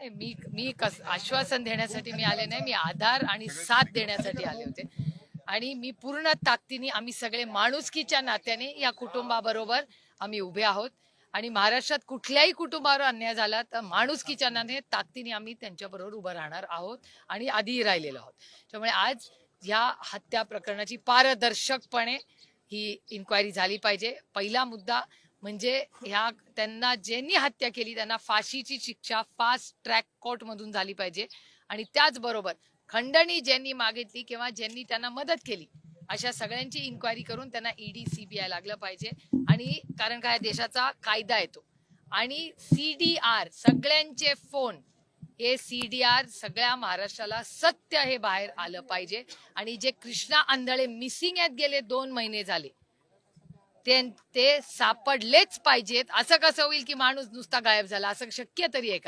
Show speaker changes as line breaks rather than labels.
मी आश्वासन देण्यासाठी मी आले नाही, मी आधार आणि साथ देण्यासाठी आले होते. आणि मी पूर्ण ताकदीने आम्ही सगळे माणुसकीच्या नात्याने या कुटुंबाबरोबर आम्ही उभे आहोत. आणि महाराष्ट्रात कुठल्याही कुटुंबावर अन्याय झाला तर माणुसकीच्या नात्याने ताकदीने आम्ही त्यांच्याबरोबर उभं राहणार आहोत आणि आधीही राहिलेलो आहोत. त्यामुळे आज या हत्या प्रकरणाची पारदर्शकपणे ही इन्क्वायरी झाली पाहिजे. पहिला मुद्दा म्हणजे ह्या त्यांना ज्यांनी हत्या केली त्यांना फाशीची शिक्षा फास्ट ट्रॅक कोर्ट मधून झाली पाहिजे. आणि त्याचबरोबर खंडणी ज्यांनी मागितली किंवा ज्यांनी त्यांना मदत केली अशा सगळ्यांची इन्क्वायरी करून त्यांना ईडी सीबीआय लागलं पाहिजे. आणि कारण काय देशाचा कायदा येतो आणि सीडीआर सगळ्यांचे फोन हे सीडीआर सगळ्या महाराष्ट्राला सत्य हे बाहेर आलं पाहिजे. आणि जे कृष्णा आंधळे मिसिंग आहेत गेले 2 महिने झाले ते सापडलेच पाहिजेत. असं कसं होईल की माणूस नुसता गायब झाला, असं शक्य तरी आहे का?